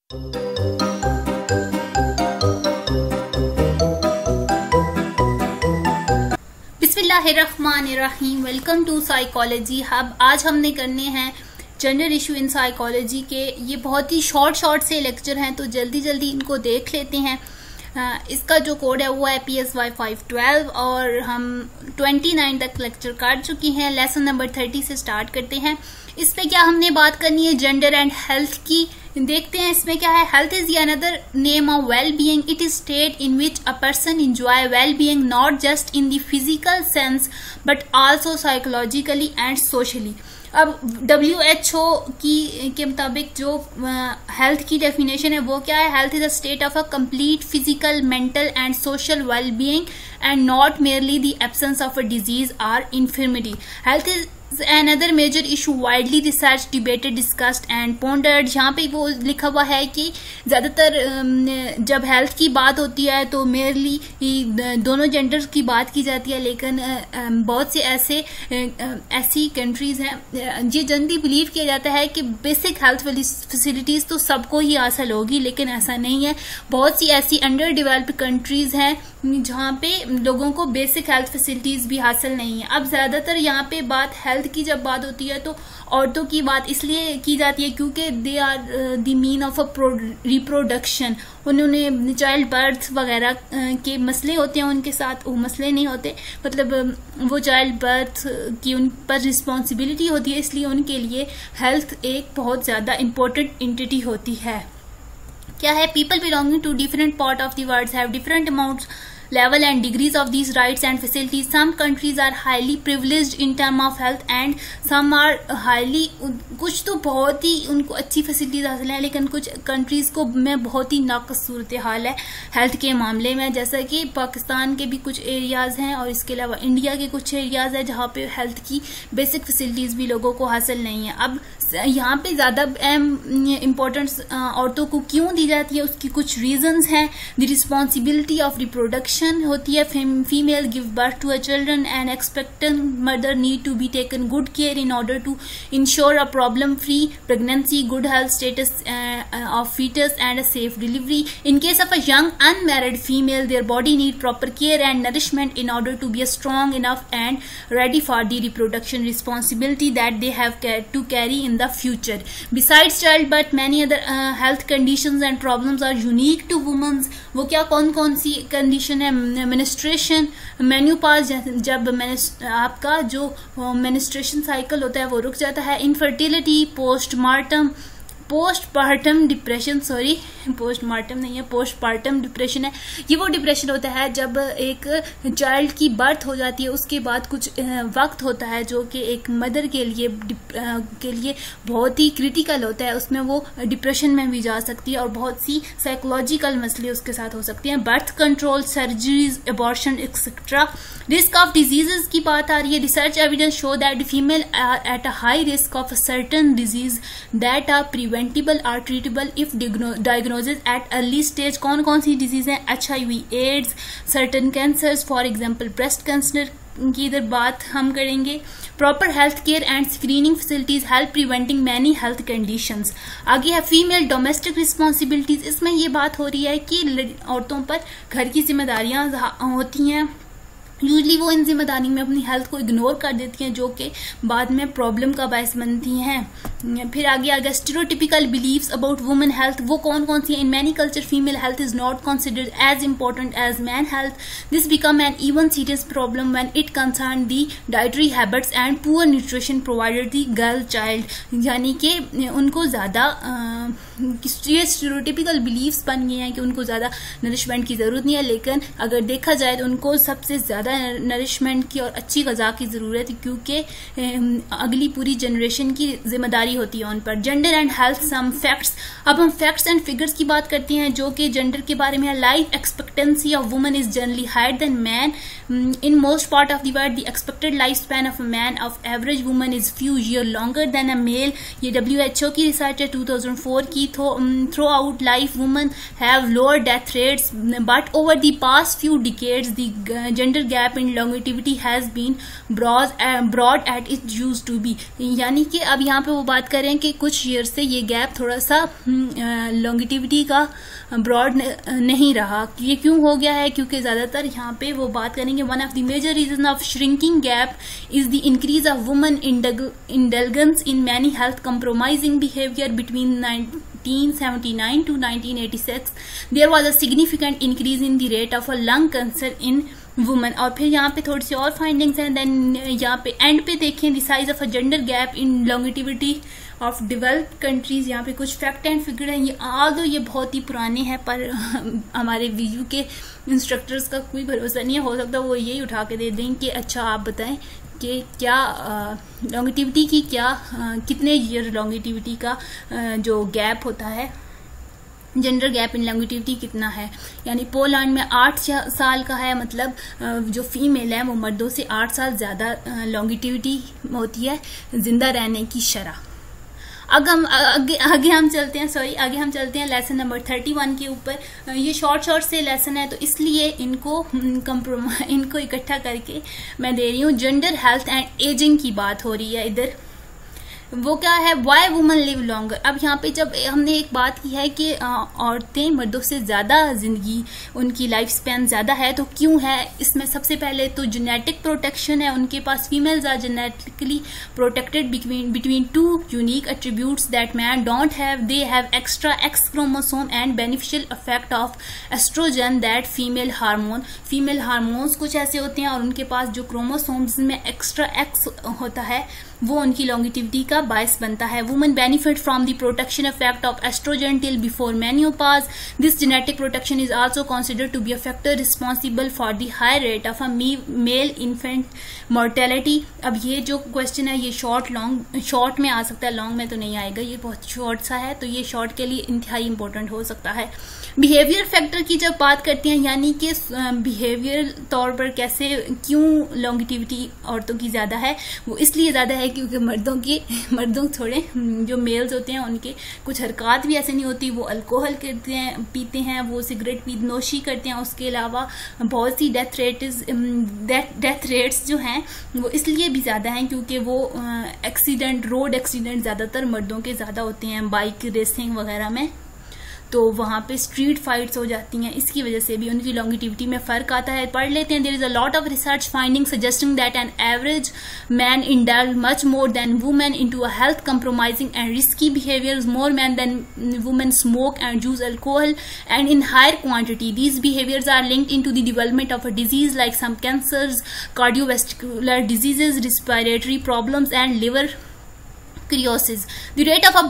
बिस्मिल्लाहिर्रहमानिर्रहीम। Welcome to psychology hub. आज हमने करने हैं जेंडर इशू इन साइकोलॉजी के। ये बहुत ही शॉर्ट से लेक्चर हैं, तो जल्दी इनको देख लेते हैं। इसका जो कोड है वो है PSY 512 और हम 29 तक लेक्चर कर चुके हैं। लेसन नंबर 30 से स्टार्ट करते हैं। इस पे क्या हमने बात करनी है, जेंडर एंड हेल्थ की। देखते हैं इसमें क्या है। Health is another name of well being. It is state in which a person enjoy well being not just in the physical sense but also psychologically and socially. अब WHO के मुताबिक जो हेल्थ की डेफिनेशन है वो क्या है। Health is a state of a complete physical, mental and social well being and not merely the absence of a disease और infirmity. Health is another major issue widely researched, debated, discussed and pondered। यहाँ पे वो लिखा हुआ है कि ज्यादातर जब हेल्थ की बात होती है तो मेयरली दोनों जेंडर्स की बात की जाती है, लेकिन बहुत से ऐसी कंट्रीज हैं ये जनरली बिलीव किया जाता है कि बेसिक हेल्थ फैसिलिटीज तो सबको ही हासिल होगी, लेकिन ऐसा नहीं है। बहुत सी ऐसी अंडर डेवलप्ड कंट्रीज हैं जहाँ पे लोगों को बेसिक हेल्थ फैसिलिटीज भी हासिल नहीं है। अब ज्यादातर यहाँ पे बात हेल्थ की जब बात होती है तो औरतों की बात इसलिए की जाती है क्योंकि they are the mean of a reproduction. उन्होंने चाइल्ड बर्थ वगैरह के मसले होते हैं, उनके साथ वो मसले नहीं होते, मतलब वो चाइल्ड बर्थ की उन पर रिस्पॉन्सिबिलिटी होती है, इसलिए उनके लिए हेल्थ एक बहुत ज्यादा इंपॉर्टेंट एंटिटी होती है। क्या है, people belonging to different part of the world have different amounts level and degrees of these rights and facilities. Some countries are highly privileged in term of health and some are highly, कुछ तो बहुत ही उनको अच्छी facilities हासिल है, लेकिन कुछ countries को में बहुत ही नाकस सूरत हाल है हेल्थ के मामले में। जैसा कि पाकिस्तान के भी कुछ एरियाज हैं और इसके अलावा इंडिया के कुछ एरियाज हैं जहाँ पे हेल्थ की बेसिक फैसिलिटीज भी लोगों को हासिल नहीं है। अब यहाँ पे ज्यादा इम्पोर्टेंस औरतों को क्यों दी जाती है, उसकी कुछ रीजंस हैं। द रिस्पॉन्सिबिलिटी ऑफ रिप्रोडक्शन होती है। Female give birth to a children and expectant mother need to be taken good care in order to ensure a problem free pregnancy, good health status of fetus and a safe delivery. In case of a young unmarried female, their body need proper care and nourishment in order to be strong enough and ready for the reproduction responsibility that they have to carry in the future. Besides childbirth, many other health conditions and problems are unique to women. वो क्या कौन सी condition है, menstruation, मेन्यूपाज, जब आपका जो menstruation cycle होता है वो रुक जाता है, infertility, postpartum depression, sorry postmortem नहीं है, पोस्टपार्टम डिप्रेशन है। ये वो डिप्रेशन होता है जब एक चाइल्ड की बर्थ हो जाती है, उसके बाद कुछ वक्त होता है जो कि एक मदर के लिए बहुत ही क्रिटिकल होता है, उसमें वो डिप्रेशन में भी जा सकती है और बहुत सी साइकोलॉजिकल मसले उसके साथ हो सकती हैं। Birth control, surgeries, abortion etcetera. Risk of diseases की बात आ रही है। Research evidence show that female are at a high risk of certain disease that are preventable और treatable if diagnosis at early stage. कौन सी डिजीज है, HIV, AIDS, certain cancers, for example breast cancer की इधर बात हम करेंगे। Proper health care and screening facilities help preventing many health conditions. आगे है फीमेल डोमेस्टिक रिस्पॉन्सिबिलिटीज। इसमें ये बात हो रही है कि औरतों पर घर की जिम्मेदारियां होती हैं। यूजली वो इन जिम्मेदारी में अपनी हेल्थ को इग्नोर कर देती हैं, जो कि बाद में प्रॉब्लम का बायस बनती हैं। फिर आगे आ गया stereotypical believes about women health. वो कौन सी हैं। In many culture female health is not considered as important as man health. This become an even serious problem when it concern the dietary habits and poor nutrition provided the girl child. यानी कि उनको ज्यादा ये stereotypical beliefs बन गए हैं कि उनको ज्यादा नरिशमेंट की जरूरत नहीं है, लेकिन अगर देखा जाए तो उनको सबसे ज्यादा नरिशमेंट की और अच्छी ग़िज़ा की जरूरत है, क्योंकि अगली पूरी जनरेशन की जिम्मेदारी होती है उन पर। Gender and health some facts. अब हम फैक्ट्स एंड फिगर्स की बात करते हैं जो कि जेंडर के बारे में है। Life expectancy of women is generally higher than man in most part of the world. The expected life span of a man of average women is few year longer than a male. ये WHO की research है 2004 की। Throughout life women have lower death rates, but over the past few decades the gender gap in longevity has been broad at it used to be. यानी कि अब यहाँ पे वो बात करें कि कुछ ईयर से ये गैप थोड़ा सा longevity का ब्रॉड नहीं रहा. ये क्यों हो गया है? क्योंकि ज्यादातर यहाँ पे वो बात करेंगे one of the major reason of shrinking gap is the increase of woman indulgence in many health compromising behavior between 1979 to 1986. There was a significant increase in the rate of a lung cancer in women. और फिर यहाँ पे थोड़ी सी और findings हैं. Then यहाँ पे and पे देखें the size of a gender gap in longevity of developed countries. यहाँ पे कुछ फैक्ट एंड फिगर हैं. ये आल्दो ये बहुत ही पुराने हैं पर हमारे वीयू के इंस्ट्रक्टर्स का कोई भरोसा नहीं है. हो सकता है वो यही उठा के दे दें कि अच्छा आप बताएं कि क्या लॉन्गिटिविटी की क्या कितने ईयर लॉन्गिटिविटी का जो गैप होता है, जेंडर गैप इन लॉन्गिटिविटी कितना है. यानी पोलैंड में 8 साल का है. मतलब जो फीमेल है वो मर्दों से 8 साल ज्यादा लॉन्गिटिविटी होती है जिंदा रहने की शरह. आगे हम चलते हैं लेसन नंबर 31 के ऊपर. ये शॉर्ट से लेसन है तो इसलिए इनको इकट्ठा करके मैं दे रही हूँ. जेंडर हेल्थ एंड एजिंग की बात हो रही है इधर. वो क्या है? Why woman live longer. अब यहाँ पे जब हमने एक बात की है कि औरतें मर्दों से ज्यादा जिंदगी उनकी लाइफ स्पैन ज्यादा है, तो क्यों है? इसमें सबसे पहले तो जेनेटिक प्रोटेक्शन है उनके पास. Females are genetically protected between two unique attributes that man don't have. They have extra X chromosome and beneficial effect of oestrogen that female hormone. Female hormones कुछ ऐसे होते हैं और उनके पास जो क्रोमोसोम्स में एक्स्ट्रा एक्स होता है वो उनकी लॉन्गिटिविटी का बायस बनता है. Women benefit from the protection effect of oestrogen till before menopause. This genetic protection is also considered to be a factor responsible for the high rate of a male infant mortality. अब ये जो question है ये short में आ सकता है, long में तो नहीं आएगा. ये बहुत शॉर्ट सा है तो ये शॉर्ट के लिए इंतहाई इंपॉर्टेंट हो सकता है. बिहेवियर फैक्टर की जब बात करते हैं यानी कि बिहेवियर तौर पर कैसे क्यों लॉन्गिटिविटी औरतों की ज्यादा है, वो इसलिए ज्यादा है क्योंकि मर्दों थोड़े जो मेल्स होते हैं उनके कुछ हरकत भी ऐसे नहीं होती. वो अल्कोहल पीते हैं, वो सिगरेट नोशी करते हैं. उसके अलावा बहुत सी डेथ रेट्स जो हैं वो इसलिए भी ज्यादा हैं क्योंकि वो रोड एक्सीडेंट ज्यादातर मर्दों के ज्यादा होते हैं बाइक रेसिंग वगैरह में. तो वहां पे स्ट्रीट फाइट्स हो जाती हैं. इसकी वजह से भी उनकी लॉन्गिटिविटी में फर्क आता है. पढ़ लेते हैं. There is a lot of research finding suggesting that an average man indulge much more than women into a health compromising and risky behaviours. More man than women smoke and use alcohol and in higher quantity. These behaviours are linked into the development of a disease like some cancers, cardiovascular diseases, respiratory problems and liver cirrhosis. The rate of a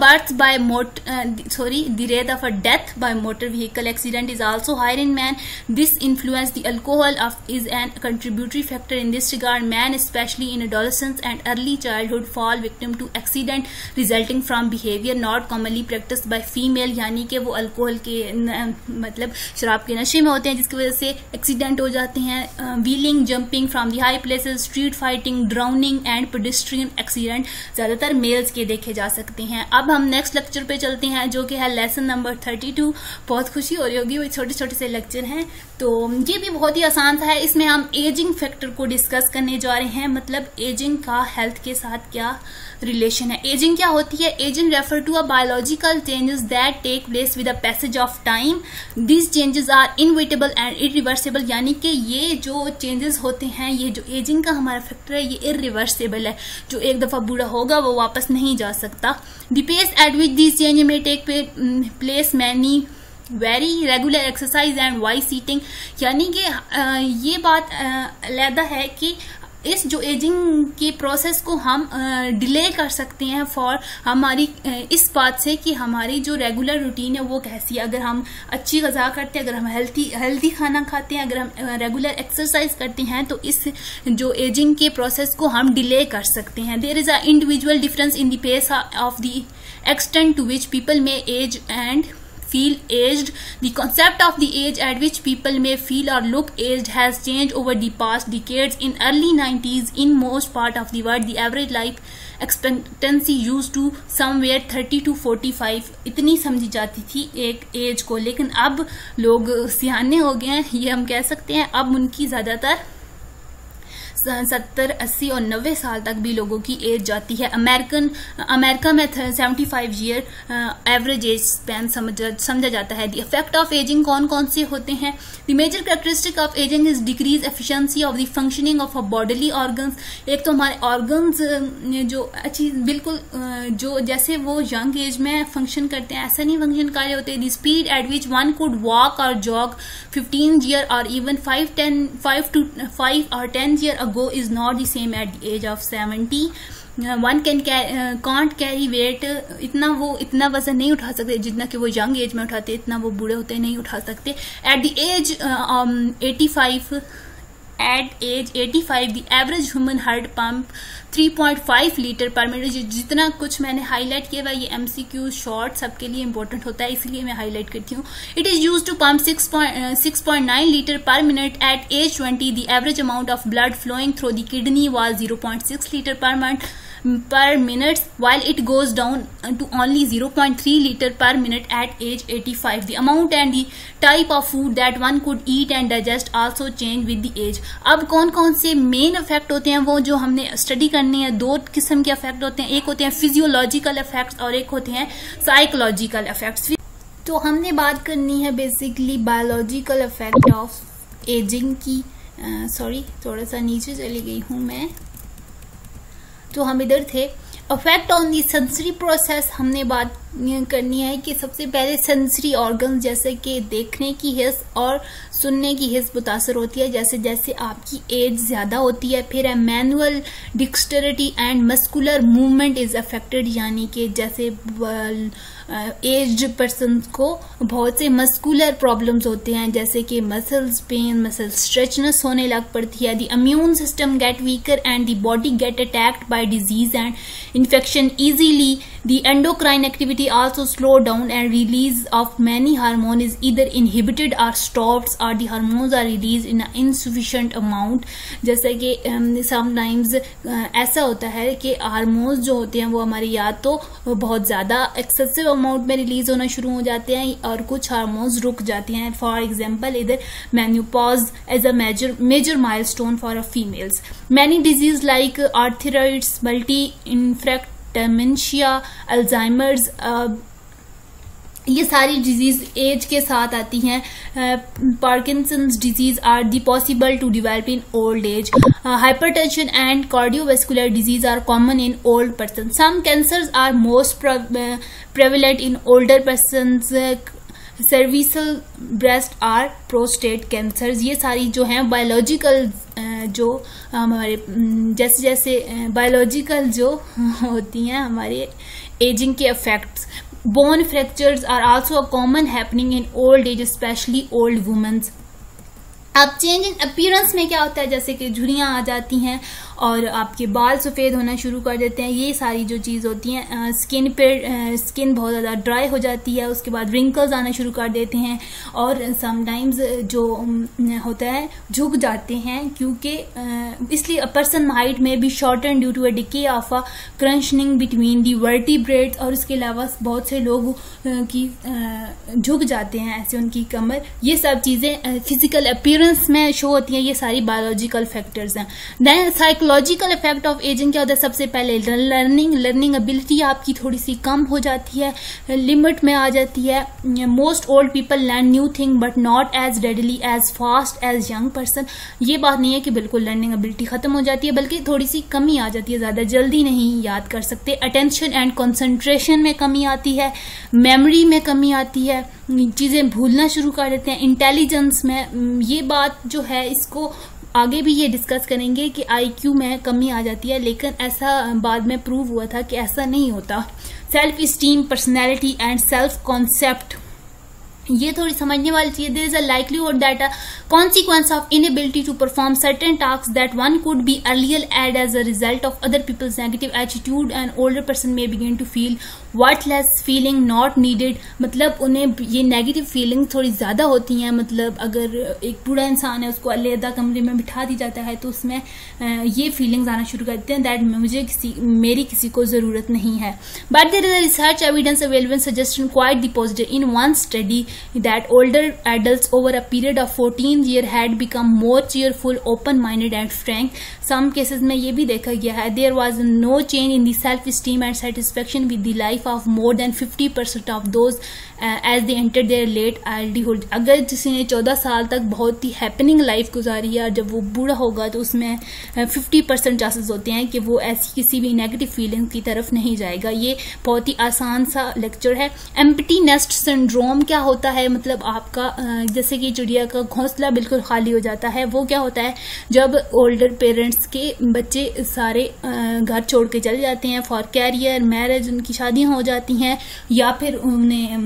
death by motor vehicle accident is also higher in man. This influence the alcohol is an contributory factor in this regard. Men, especially in adolescence and early childhood, fall victim to accident resulting from behavior not commonly practiced by female. यानी कि वो alcohol के मतलब शराब के नशे में होते हैं जिसकी वजह से एक्सीडेंट हो जाते हैं. Wheeling, jumping from the high places, street fighting, drowning and pedestrian accident ज्यादातर मेल्स के देखे जा सकते हैं. अब हम नेक्स्ट लेक्चर पे चलते हैं जो कि है लेसन नंबर 32. बहुत खुशी हो रही होगी, वो छोटे से लेक्चर हैं तो ये भी बहुत ही आसान सा है. इसमें हम एजिंग फैक्टर को डिस्कस करने जा रहे हैं. मतलब एजिंग का हेल्थ के साथ क्या रिलेशन है. एजिंग क्या होती है? Ageing refer to a biological changes that take place with a passage of time. These changes are inevitable and irreversible. यानी कि ये जो चेंजेस होते हैं, ये जो एजिंग का हमारा फैक्टर है ये इरिवर्सिबल है. जो एक दफा बूढ़ा होगा वो वापस नहीं जा सकता. The pace at which these change may take place many very regular exercise and wise eating. यानी कि ये बात अलहदा है कि इस जो एजिंग के प्रोसेस को हम डिले कर सकते हैं फॉर हमारी इस बात से कि हमारी जो रेगुलर रूटीन है वो कैसी है. अगर हम अच्छी ग़िज़ा करते हैं, अगर हम हेल्दी खाना खाते हैं, अगर हम रेगुलर एक्सरसाइज करते हैं तो इस जो एजिंग के प्रोसेस को हम डिले कर सकते हैं. There is a individual difference in the pace of the extent to which people may age and feel aged. The concept of the age at which people may feel or look aged has changed over the past decades. In early 90s, in most part of the world, the average life expectancy used to somewhere 30 to 45 इतनी समझी जाती थी एक as को. लेकिन अब लोग सियाने हो गए हैं, ये हम कह सकते हैं. अब उनकी ज्यादातर 70, 80 और 90 साल तक भी लोगों की एज जाती है। अमेरिका में 75 ईयर एवरेज एज स्पैन समझा जाता है। द इफेक्ट ऑफ एजिंग कौन कौन से होते हैं? The major characteristic of ageing is decrease efficiency of the functioning of a bodily organs. एक तो हमारे ऑर्गन्स जो अच्छी बिल्कुल जो जैसे वो यंग एज में फंक्शन करते हैं ऐसा नहीं फंक्शन कर रहे होते। The speed at which one could walk और जॉग 15 ईयर और even 5 or 10 year ago is not the same at the age of 70. One can't carry weight. इतना वजन नहीं उठा सकते जितना कि वो यंग एज में उठाते, इतना वो बूढ़े होते नहीं उठा सकते। At the age 85 the average human heart pump 3.5 litre per minute. जितना कुछ मैंने हाईलाइट किया हुआ ये MCQ शॉर्ट सबके लिए इंपॉर्टेंट होता है इसलिए मैं हाईलाइट करती हूँ। It is used to pump 6.9 litre per minute at age 20। The average amount of blood flowing through the kidney was 0.6 litre per minute, while it goes down to only 0.3 liter per minute at age 85. The amount and the type of food that one could eat and digest also change with the age. अब कौन कौन से main effect होते हैं वो जो हमने study करनी है, दो किस्म के इफेक्ट होते हैं। एक होते हैं फिजियोलॉजिकल इफेक्ट्स और एक होते हैं साइकोलॉजिकल इफेक्ट्स। तो हमने बात करनी है basically biological effect of ageing की। सॉरी थोड़ा सा नीचे चली गई हूँ मैं, तो हम इधर थे। Effect on the sensory process हमने बात करनी है कि सबसे पहले सेंसरी ऑर्गन जैसे कि देखने की हिस्स और सुनने की हिस्स मुतासर होती है जैसे जैसे आपकी एज ज्यादा होती है। फिर manual dexterity and muscular movement is affected, यानी कि जैसे एज्ड पर्सन को बहुत से मस्कुलर प्रॉब्लम्स होते हैं जैसे कि मसल्स पेन, मसल स्ट्रेचनेस होने लग पड़ती है। The immune system gate weaker and the body get attacked by disease and infection easily. The endocrine activity also slow down and release of many hormones is either inhibited or stopped or the hormones are released in an insufficient amount। जैसे कि sometimes ऐसा होता है कि hormones जो होते हैं वो हमारे या तो बहुत ज़्यादा एक्सेसिव अमाउंट में रिलीज होना शुरू हो जाते हैं और कुछ हार्मोन्स रुक जाते हैं। फॉर एग्जाम्पल इधर menopause as a major milestone for a females. Many disease like arthritis, multi infarct, dementia, Alzheimer's, ये सारी डिजीज एज के साथ आती हैं। Parkinson's disease are the possible to develop in old age. Hypertension and cardiovascular disease are common in old person. Some cancers are most prevalent in older persons. Cervical, breast or prostate cancers. ये सारी जो हैं biological जो हमारे जैसे जैसे biological जो होती हैं हमारे एजिंग के effects. Bone fractures are also a common happening in old age specially old womens. अब चेंज इन अपीयरेंस में क्या होता है जैसे कि झुर्रियां आ जाती हैं और आपके बाल सफ़ेद होना शुरू कर देते हैं। ये सारी जो चीज़ होती हैं स्किन पे स्किन बहुत ज़्यादा ड्राई हो जाती है, उसके बाद रिंकल्स आना शुरू कर देते हैं और समटाइम्स जो होता है झुक जाते हैं क्योंकि इसलिए पर्सन हाइट में भी shorten due to a decay of a crunching between the vertebrates. और इसके अलावा बहुत से लोग की झुक जाते हैं ऐसे उनकी कमर। ये सब चीज़ें फिजिकल अपीयरेंस में शो होती हैं। ये सारी बायोलॉजिकल फैक्टर्स हैं। Then psychological effect of ageing क्या होता है? सबसे पहले लर्निंग एबिलिटी आपकी थोड़ी सी कम हो जाती है, लिमिट में आ जाती है। Most old people learn new thing but not as readily as fast as young person. ये बात नहीं है कि बिल्कुल लर्निंग एबिलिटी खत्म हो जाती है, बल्कि थोड़ी सी कमी आ जाती है, ज्यादा जल्दी नहीं याद कर सकते। अटेंशन एंड कंसंट्रेशन में कमी आती है, मेमोरी में कमी आती है, चीजें भूलना शुरू कर देते हैं। इंटेलिजेंस में ये बात जो है इसको आगे भी ये डिस्कस करेंगे कि IQ में कमी आ जाती है, लेकिन ऐसा बाद में प्रूव हुआ था कि ऐसा नहीं होता। Self esteem, personality and self concept, ये थोड़ी समझने वाली चीज। There is a likelihood that a consequence of inability to perform certain tasks that one could be earlier had as a result of other people's negative attitude, and older person may begin to feel worthless feeling not needed, मतलब उन्हें ये negative feeling थोड़ी ज्यादा होती हैं। मतलब अगर एक बूढ़ा इंसान है उसको अलग कमरे में बिठा दी जाता है तो उसमें ये फीलिंग्स आना शुरू करते हैं दैट मेरी किसी को जरूरत नहीं है। But there is a research evidence available suggestion quite the positive in one study that older adults over a period of 14 years had become more cheerful, open-minded and frank. Some cases में ये भी देखा गया है there was no change in the self-esteem and satisfaction with the life of more than 50% of those as they entered their late adulthood. अगर किसी ने 14 साल तक बहुत ही हैपनिंग लाइफ गुजारी है और जब वो बूढ़ा होगा तो उसमें 50% चांसेस होते हैं कि वो ऐसी किसी भी नेगेटिव फीलिंग की तरफ नहीं जाएगा। ये बहुत ही आसान सा लेक्चर है। एम्प्टी नेस्ट सिंड्रोम क्या होता है? मतलब आपका जैसे कि चिड़िया का घोंसला बिल्कुल खाली हो जाता है, वो क्या होता है जब ओल्डर पेरेंट्स के बच्चे सारे घर छोड़ के चले जाते हैं फॉर कैरियर, मैरिज, उनकी शादियां हो जाती हैं या फिर उन्हें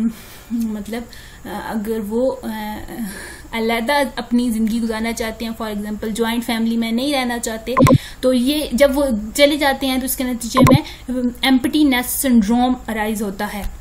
मतलब अगर वो अलहदा अपनी जिंदगी गुजारना चाहते हैं, फॉर एग्जांपल ज्वाइंट फैमिली में नहीं रहना चाहते, तो ये जब वो चले जाते हैं तो इसके नतीजे में एम्प्टी नेस्ट सिंड्रोम अराइज होता है।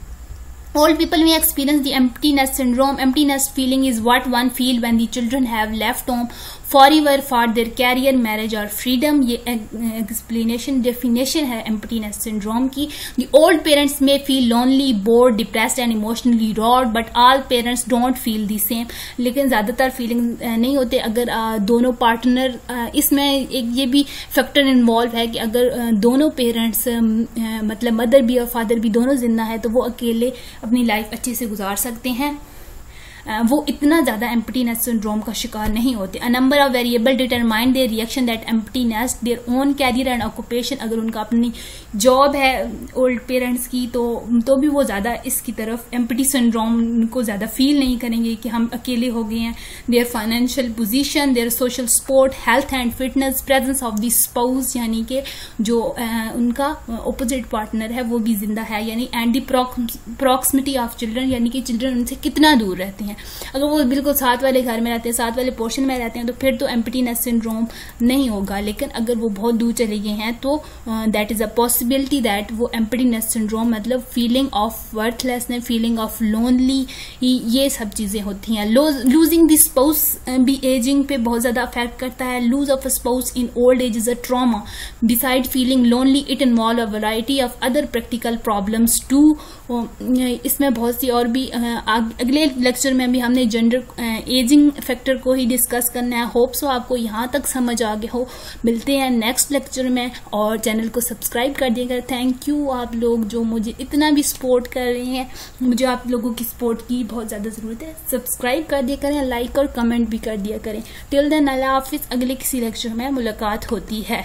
Old people may experience the empty nest syndrome. Empty nest feeling is what one feel when the children have left home forever for their career, marriage or freedom. ये explanation definition है empty nest syndrome की। The old parents may feel lonely, bored, depressed and emotionally raw, but all parents don't feel the same. लेकिन ज्यादातर feeling नहीं होते। अगर दोनों partner, इसमें एक ये भी फैक्टर इन्वॉल्व है कि अगर दोनों पेरेंट्स मतलब मदर भी और फादर भी दोनों जिंदा है तो वो अकेले अपनी लाइफ अच्छे से गुजार सकते हैं, वो इतना ज्यादा एम्प्टी नेस्ट सिंड्रोम का शिकार नहीं होते। A number of variable determine their reaction that empty nest, their own career and occupation. अगर उनका अपनी जॉब है ओल्ड पेरेंट्स की तो भी वो ज्यादा इसकी तरफ एम्प्टी सिंड्रोम को ज्यादा फील नहीं करेंगे कि हम अकेले हो गए हैं। There financial position, their social support, health and fitness, presence of the spouse यानी कि जो उनका ऑपोजिट पार्टनर है वो भी जिंदा है, यानी and the proximity of children, यानी कि चिल्ड्रन उनसे कितना दूर रहते हैं। अगर वो बिल्कुल साथ वाले घर में रहते हैं, साथ वाले पोर्शन में रहते हैं तो फिर तो एम्प्टी नेस्ट सिंड्रोम नहीं होगा। लेकिन अगर वो बहुत दूर चले गए हैं तो that is a possibility that वो एम्प्टी नेस्ट सिंड्रोम मतलब feeling of worthlessness, feeling of lonely, ये सब चीजें होती हैं। लूजिंग द स्पाउस भी एजिंग पे बहुत ज्यादा अफेक्ट करता है। Lose of a spouse in old age is a trauma. Beside feeling lonely it involve a variety of other practical problems too. इसमें बहुत सी और भी अगले लेक्चर में भी हमने जेंडर एजिंग फैक्टर को ही डिस्कस करना है। होप सो आपको यहाँ तक समझ आ गया हो। मिलते हैं नेक्स्ट लेक्चर में और चैनल को सब्सक्राइब कर दिया करें। थैंक यू आप लोग जो मुझे इतना भी सपोर्ट कर रहे हैं, मुझे आप लोगों की सपोर्ट की बहुत ज़्यादा ज़रूरत है। सब्सक्राइब कर दिया करें, लाइक और कमेंट भी कर दिया करें। टिल देन अल्लाह हाफिज़। अगले किसी लेक्चर में मुलाकात होती है।